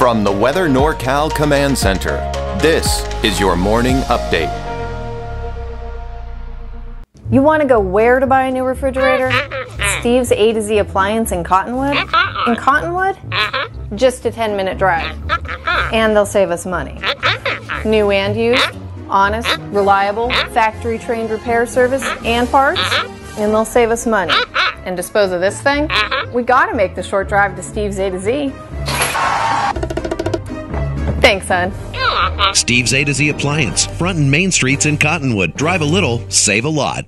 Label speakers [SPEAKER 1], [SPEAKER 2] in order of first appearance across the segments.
[SPEAKER 1] From the Weather NorCal Command Center, this is your morning update.
[SPEAKER 2] You want to go where to buy a new refrigerator? Steve's A to Z Appliance in Cottonwood? In Cottonwood? Just a 10-minute drive. And they'll save us money. New and used, honest, reliable, factory-trained repair service and parts, and they'll save us money. And dispose of this thing? We gotta make the short drive to Steve's A to Z. Thanks, son.
[SPEAKER 3] Steve's A to Z Appliance, front and main streets in Cottonwood. Drive a little, save a lot.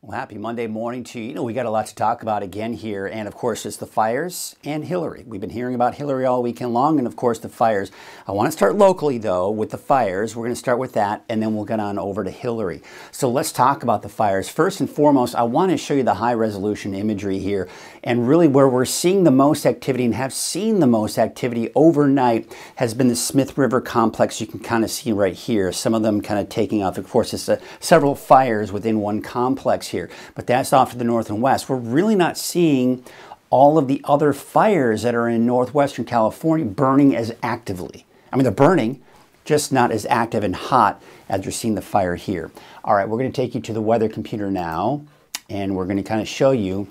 [SPEAKER 4] Well, happy Monday morning to you. We got a lot to talk about again here, and of course it's the fires and Hillary. We've been hearing about Hillary all weekend long, and of course the fires. I want to start locally though with the fires. We're going to start with that, and then we'll get on over to Hillary. So let's talk about the fires. First and foremost, I want to show you the high resolution imagery here, and really where we're seeing the most activity and have seen the most activity overnight has been the Smith River complex. You can kind of see right here, some of them kind of taking off. Of course, it's several fires within one complex here, but that's off to the north and west. We're really not seeing all of the other fires that are in northwestern California burning as actively. I mean, they're burning, just not as active and hot as you're seeing the fire here. All right, we're going to take you to the weather computer now, and we're going to kind of show you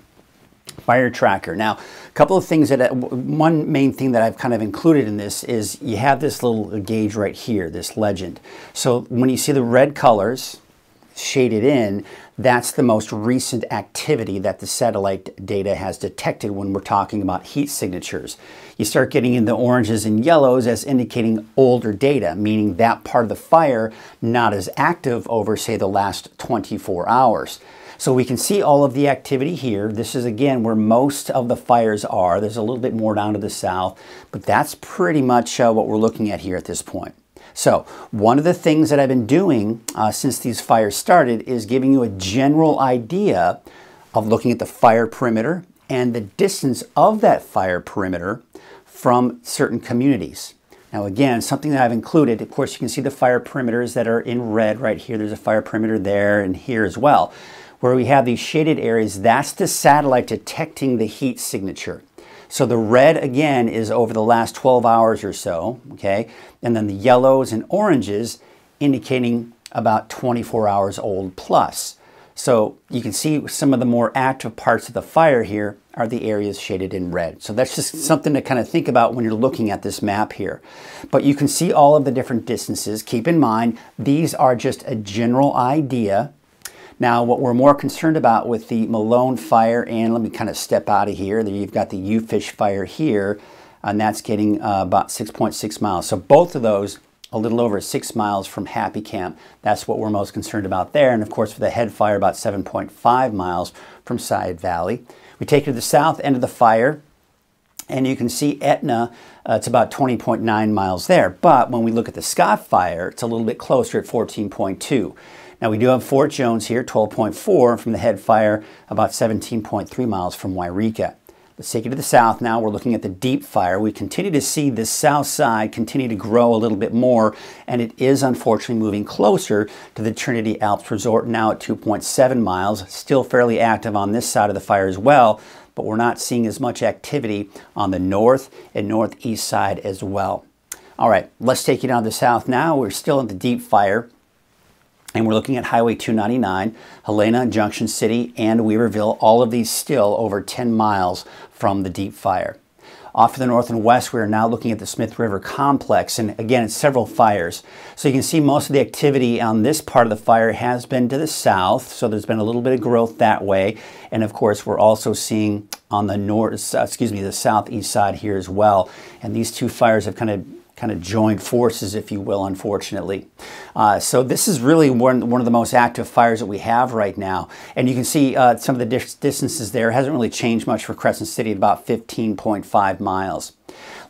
[SPEAKER 4] fire tracker. Now, a couple of things one main thing that I've kind of included in this is you have this little gauge right here, this legend. So when you see the red colors shaded in, that's the most recent activity that the satellite data has detected when we're talking about heat signatures. You start getting into oranges and yellows as indicating older data, meaning that part of the fire not as active over, say, the last 24 hours. So we can see all of the activity here. This is, again, where most of the fires are. There's a little bit more down to the south, but that's pretty much what we're looking at here at this point. So one of the things that I've been doing since these fires started is giving you a general idea of looking at the fire perimeter and the distance of that fire perimeter from certain communities. Now again, something that I've included, of course you can see the fire perimeters that are in red right here. There's a fire perimeter there and here as well. Where we have these shaded areas, that's the satellite detecting the heat signature. So the red, again, is over the last 12 hours or so, okay? And then the yellows and oranges indicating about 24 hours old plus. So you can see some of the more active parts of the fire here are the areas shaded in red. So that's just something to kind of think about when you're looking at this map here. But you can see all of the different distances. Keep in mind, these are just a general idea. Now, what we're more concerned about with the Malone fire, and let me kind of step out of here. You've got the U-Fish fire here, and that's getting about 6.6 miles. So both of those, a little over 6 miles from Happy Camp. That's what we're most concerned about there. And of course, for the head fire, about 7.5 miles from Side Valley. We take it to the south end of the fire, and you can see Etna, it's about 20.9 miles there. But when we look at the Scott fire, it's a little bit closer at 14.2. Now we do have Fort Jones here, 12.4 from the head fire, about 17.3 miles from Wairika. Let's take it to the south now. We're looking at the deep fire. We continue to see the south side continue to grow a little bit more, and it is unfortunately moving closer to the Trinity Alps Resort now at 2.7 miles. Still fairly active on this side of the fire as well, but we're not seeing as much activity on the north and northeast side as well. All right, let's take you down to the south now. We're still in the deep fire. And we're looking at Highway 299, Helena, Junction City, and Weaverville, all of these still over 10 miles from the deep fire. Off to the north and west, we are now looking at the Smith River complex, and again, it's several fires. So you can see most of the activity on this part of the fire has been to the south, so there's been a little bit of growth that way. And of course, we're also seeing on the the southeast side here as well. And these two fires have kind of joined forces, if you will, unfortunately. So this is really one of the most active fires that we have right now. And you can see some of the distances there. It hasn't really changed much for Crescent City, at about 15.5 miles.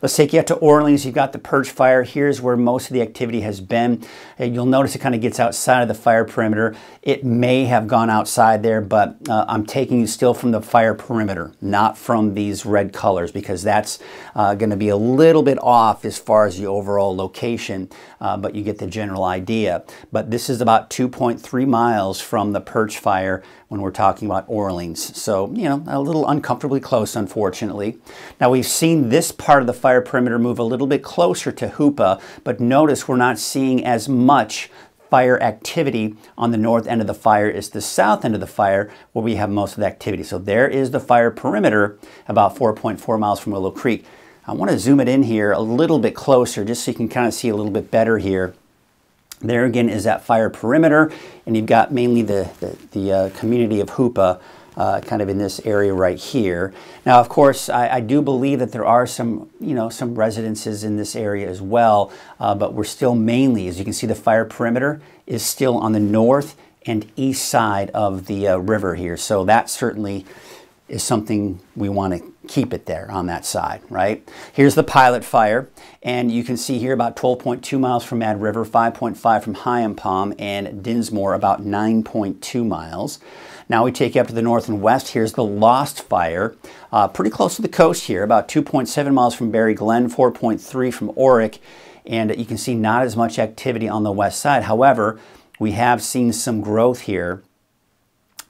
[SPEAKER 4] Let's take you out to Orleans. You've got the Perch fire. Here's where most of the activity has been. You'll notice it kind of gets outside of the fire perimeter. It may have gone outside there, but I'm taking you still from the fire perimeter, not from these red colors, because that's going to be a little bit off as far as the overall location, but you get the general idea. But this is about 2.3 miles from the Perch fire when we're talking about Orleans. So, you know, a little uncomfortably close, unfortunately. Now, we've seen this part part of the fire perimeter move a little bit closer to Hoopa, but notice we're not seeing as much fire activity on the north end of the fire as the south end of the fire where we have most of the activity. So there is the fire perimeter about 4.4 miles from Willow Creek. I want to zoom it in here a little bit closer just so you can kind of see a little bit better here. There again is that fire perimeter, and you've got mainly the community of Hoopa kind of in this area right here. Now, of course, I do believe that there are some, some residences in this area as well, but we're still mainly, as you can see, the fire perimeter is still on the north and east side of the river here. So that certainly is something we want to keep it there on that side, right? Here's the pilot fire, and you can see here about 12.2 miles from Mad River, 5.5 from Hyam and Dinsmore, about 9.2 miles. Now we take you up to the north and west. Here's the Lost Fire, pretty close to the coast here, about 2.7 miles from Berry Glen, 4.3 from Orick, and you can see not as much activity on the west side. However, we have seen some growth here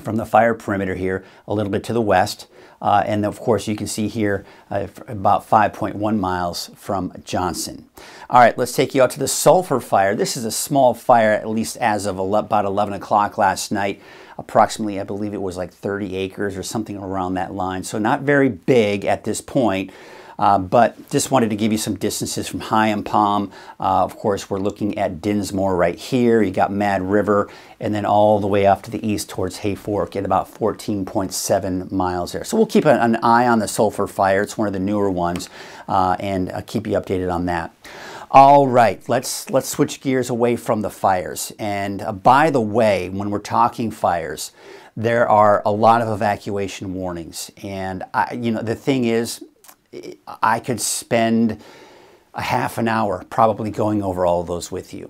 [SPEAKER 4] from the fire perimeter here, a little bit to the west. And of course, you can see here about 5.1 miles from Johnson. All right, let's take you out to the Sulphur Fire. This is a small fire, at least as of about 11 o'clock last night. Approximately, I believe it was like 30 acres or something around that line. So not very big at this point. But just wanted to give you some distances from Hyam. Of course, we're looking at Dinsmore right here. You got Mad River, and then all the way off to the east towards Hayfork at about 14.7 miles there. So we'll keep an eye on the Sulphur Fire. It's one of the newer ones, and I'll keep you updated on that. All right, let's switch gears away from the fires. And by the way, when we're talking fires, there are a lot of evacuation warnings. And the thing is, I could spend a half an hour probably going over all of those with you.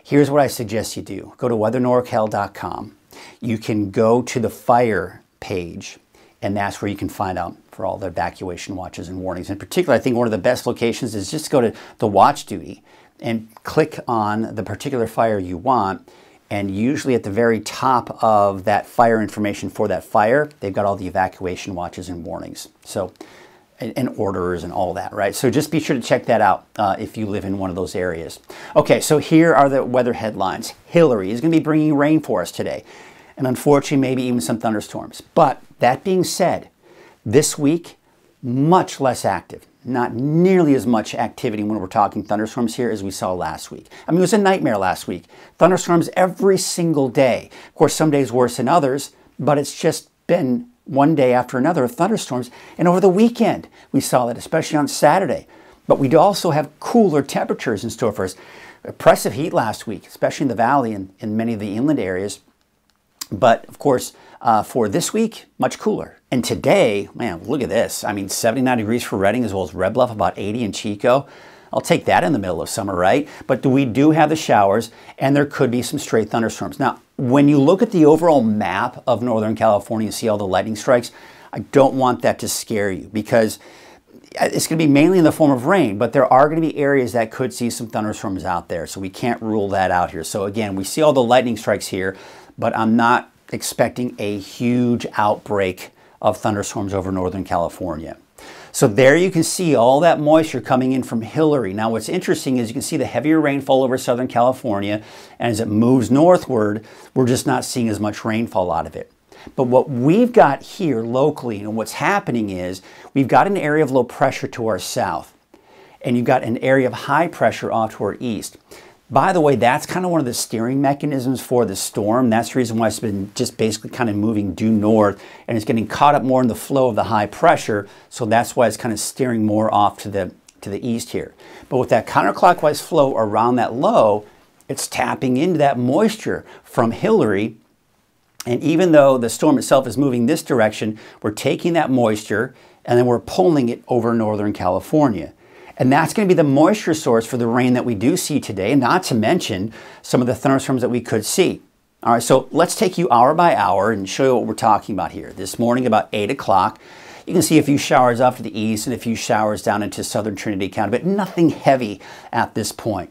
[SPEAKER 4] Here's what I suggest you do. Go to weathernorcal.com. You can go to the fire page, and that's where you can find out for all the evacuation watches and warnings. In particular, I think one of the best locations is just go to the watch duty and click on the particular fire you want. And usually at the very top of that fire information for that fire, they've got all the evacuation watches and warnings. So, and orders and all that, right? So just be sure to check that out if you live in one of those areas. Okay, so here are the weather headlines. Hillary is going to be bringing rain for us today, and unfortunately maybe even some thunderstorms. But that being said, this week, much less active. Not nearly as much activity when we're talking thunderstorms here as we saw last week. I mean, it was a nightmare last week. Thunderstorms every single day. Of course, some days worse than others, but it's just been one day after another of thunderstorms. And over the weekend, we saw that, especially on Saturday. But we do also have cooler temperatures in store for us. Oppressive heat last week, especially in the valley and in many of the inland areas. But of course, for this week, much cooler. And today, man, look at this. I mean, 79 degrees for Redding as well as Red Bluff, about 80 in Chico. I'll take that in the middle of summer, right? But we do have the showers, and there could be some stray thunderstorms. Now, when you look at the overall map of Northern California and see all the lightning strikes, I don't want that to scare you because it's going to be mainly in the form of rain, but there are going to be areas that could see some thunderstorms out there, so we can't rule that out here. So again, we see all the lightning strikes here, but I'm not expecting a huge outbreak of thunderstorms over Northern California. So there you can see all that moisture coming in from Hillary. Now what's interesting is you can see the heavier rainfall over Southern California, and as it moves northward, we're just not seeing as much rainfall out of it. But what we've got here locally, and what's happening is, we've got an area of low pressure to our south, and you've got an area of high pressure off to our east. By the way, that's kind of one of the steering mechanisms for the storm. That's the reason why it's been just basically kind of moving due north, and it's getting caught up more in the flow of the high pressure. So that's why it's kind of steering more off to the east here. But with that counterclockwise flow around that low, it's tapping into that moisture from Hillary. And even though the storm itself is moving this direction, we're taking that moisture and then we're pulling it over Northern California. And that's going to be the moisture source for the rain that we do see today, not to mention some of the thunderstorms that we could see. All right, so let's take you hour by hour and show you what we're talking about here. This morning about 8 o'clock, you can see a few showers off to the east and a few showers down into southern Trinity County, but nothing heavy at this point.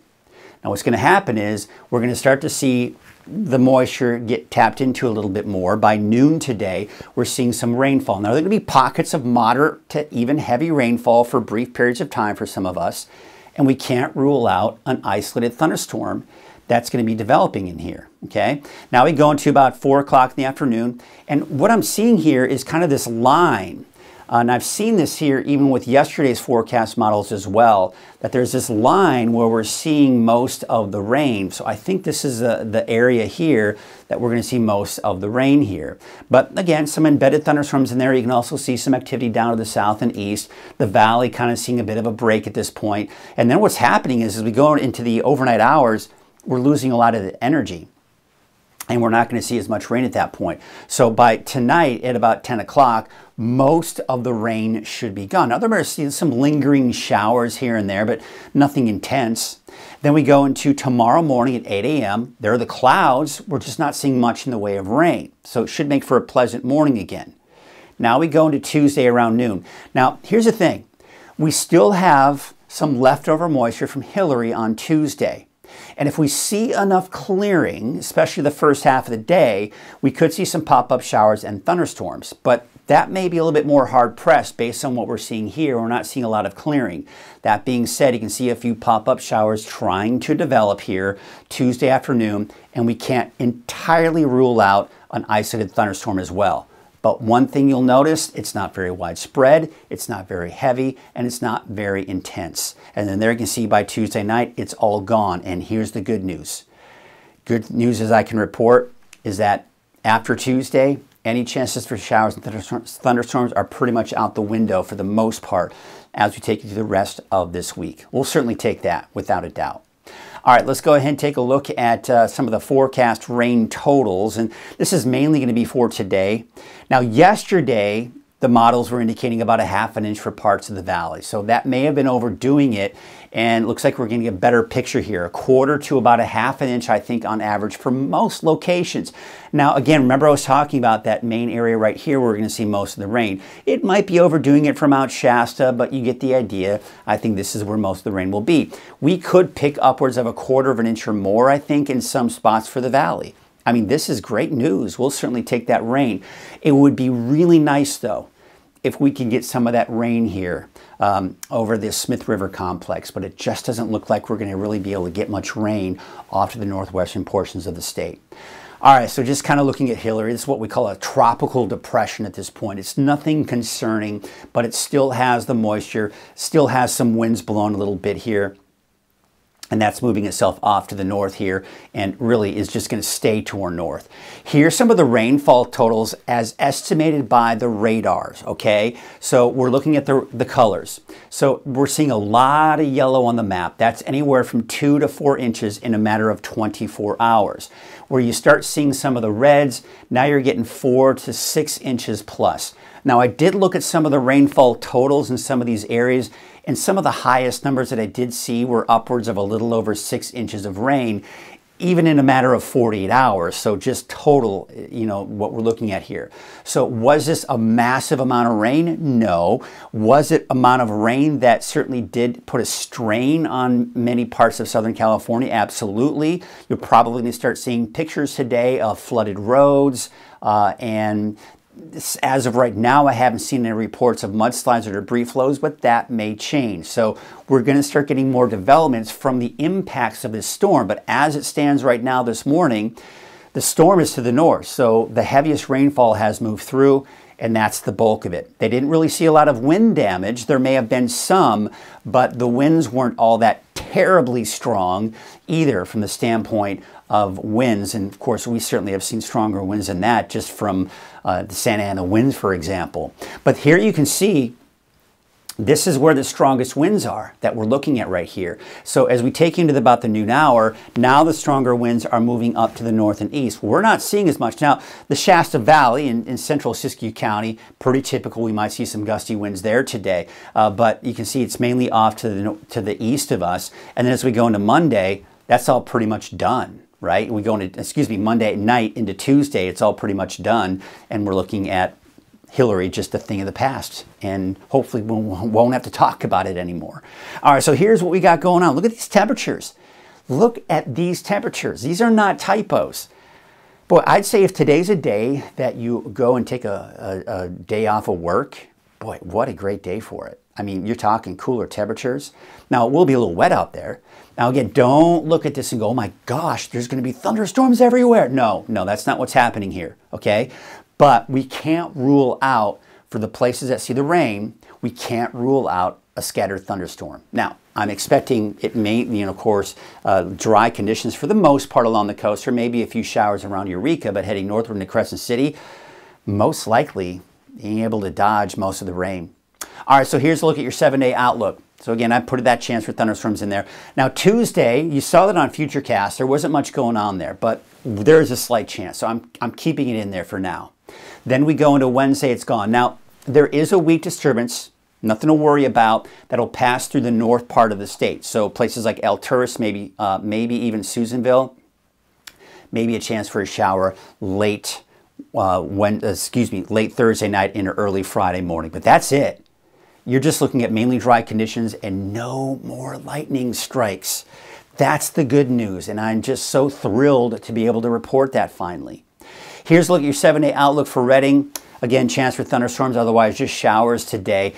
[SPEAKER 4] Now what's going to happen is we're going to start to see the moisture get tapped into a little bit more. By noon today, we're seeing some rainfall. Now, there are going to be pockets of moderate to even heavy rainfall for brief periods of time for some of us, and we can't rule out an isolated thunderstorm that's going to be developing in here, okay? Now we go into about 4 o'clock in the afternoon, and what I'm seeing here is kind of this line. And I've seen this here even with yesterday's forecast models as well, that there's this line where we're seeing most of the rain. So I think this is the area here that we're going to see most of the rain here. But again, some embedded thunderstorms in there. You can also see some activity down to the south and east. The valley kind of seeing a bit of a break at this point. And then what's happening is as we go into the overnight hours, we're losing a lot of the energy. And we're not going to see as much rain at that point. So by tonight at about 10 o'clock, most of the rain should be gone. Now there are some lingering showers here and there, but nothing intense. Then we go into tomorrow morning at 8 a.m. There are the clouds. We're just not seeing much in the way of rain. So it should make for a pleasant morning again. Now we go into Tuesday around noon. Now here's the thing. We still have some leftover moisture from Hillary on Tuesday. And if we see enough clearing, especially the first half of the day, we could see some pop-up showers and thunderstorms. But that may be a little bit more hard-pressed based on what we're seeing here. We're not seeing a lot of clearing. That being said, you can see a few pop-up showers trying to develop here Tuesday afternoon, and we can't entirely rule out an isolated thunderstorm as well. But one thing you'll notice, it's not very widespread, it's not very heavy, and it's not very intense. And then there you can see by Tuesday night, it's all gone. And here's the good news. Good news as I can report is that after Tuesday, any chances for showers and thunderstorms are pretty much out the window for the most part as we take you through the rest of this week. We'll certainly take that without a doubt. All right, let's go ahead and take a look at some of the forecast rain totals. And this is mainly going to be for today. Now, yesterday, the models were indicating about a ½ inch for parts of the valley. So that may have been overdoing it. And it looks like we're getting a better picture here. 1/4 to about a ½ inch, I think, on average for most locations. Now, again, remember I was talking about that main area right here where we're going to see most of the rain. It might be overdoing it from Mount Shasta, but you get the idea. I think this is where most of the rain will be. We could pick upwards of a 1/4 inch or more, I think, in some spots for the valley. I mean, this is great news. We'll certainly take that rain. It would be really nice, though, if we can get some of that rain here over this Smith River complex, but it just doesn't look like we're going to really be able to get much rain off to the northwestern portions of the state. All right, so just kind of looking at Hillary, this is what we call a tropical depression at this point. It's nothing concerning, but it still has the moisture, still has some winds blowing a little bit here. And that's moving itself off to the north here and really is just going to stay to our north. Here's some of the rainfall totals as estimated by the radars, okay? So we're looking at the colors. So we're seeing a lot of yellow on the map. That's anywhere from 2 to 4 inches in a matter of 24 hours. Where you start seeing some of the reds, now you're getting 4 to 6 inches plus. Now I did look at some of the rainfall totals in some of these areas, and some of the highest numbers that I did see were upwards of a little over 6 inches of rain, even in a matter of 48 hours. So just total, you know, what we're looking at here. So was this a massive amount of rain? No. Was it amount of rain that certainly did put a strain on many parts of Southern California? Absolutely. You're probably going to start seeing pictures today of flooded roads and as of right now, I haven't seen any reports of mudslides or debris flows, but that may change. So we're going to start getting more developments from the impacts of this storm. But as it stands right now this morning, the storm is to the north. So the heaviest rainfall has moved through, and that's the bulk of it. They didn't really see a lot of wind damage. There may have been some, but the winds weren't all that terribly strong either from the standpoint of winds. And of course, we certainly have seen stronger winds than that just from the Santa Ana winds, for example. But here you can see this is where the strongest winds are that we're looking at right here. So as we take into about the noon hour, now the stronger winds are moving up to the north and east. We're not seeing as much. Now, the Shasta Valley in central Siskiyou County, pretty typical. We might see some gusty winds there today. But you can see it's mainly off to the east of us. And then as we go into Monday, that's all pretty much done. Right? We go into, Monday night into Tuesday, it's all pretty much done. And we're looking at Hillary, just a thing of the past. And hopefully we won't have to talk about it anymore. All right, so here's what we got going on. Look at these temperatures. Look at these temperatures. These are not typos. Boy, I'd say if today's a day that you go and take a day off of work, boy, what a great day for it. I mean, you're talking cooler temperatures. Now, it will be a little wet out there. Now, again, don't look at this and go, oh my gosh, there's going to be thunderstorms everywhere. No, that's not what's happening here, okay? But we can't rule out, for the places that see the rain, we can't rule out a scattered thunderstorm. Now, I'm expecting it may, of course, dry conditions for the most part along the coast, or maybe a few showers around Eureka, but heading northward into Crescent City, most likely being able to dodge most of the rain. All right, so here's a look at your 7-day outlook. So again, I put that chance for thunderstorms in there. Now Tuesday, you saw that on Futurecast. There wasn't much going on there, but there is a slight chance. So I'm keeping it in there for now. Then we go into Wednesday, it's gone. Now, there is a weak disturbance, nothing to worry about, that'll pass through the north part of the state. So places like El Turris, maybe even Susanville, maybe a chance for a shower late Thursday night into early Friday morning. But that's it. You're just looking at mainly dry conditions and no more lightning strikes. That's the good news, and I'm just so thrilled to be able to report that finally. Here's a look at your 7-day outlook for Redding. Again, chance for thunderstorms, otherwise just showers today.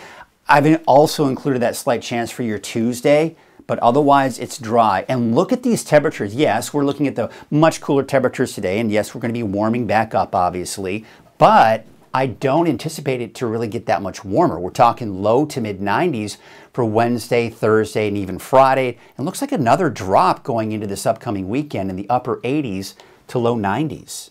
[SPEAKER 4] I've also included that slight chance for your Tuesday, but otherwise it's dry. And look at these temperatures. Yes, we're looking at the much cooler temperatures today, and yes, we're going to be warming back up, obviously, but I don't anticipate it to really get that much warmer. We're talking low to mid 90s for Wednesday, Thursday, and even Friday. And looks like another drop going into this upcoming weekend in the upper 80s to low 90s.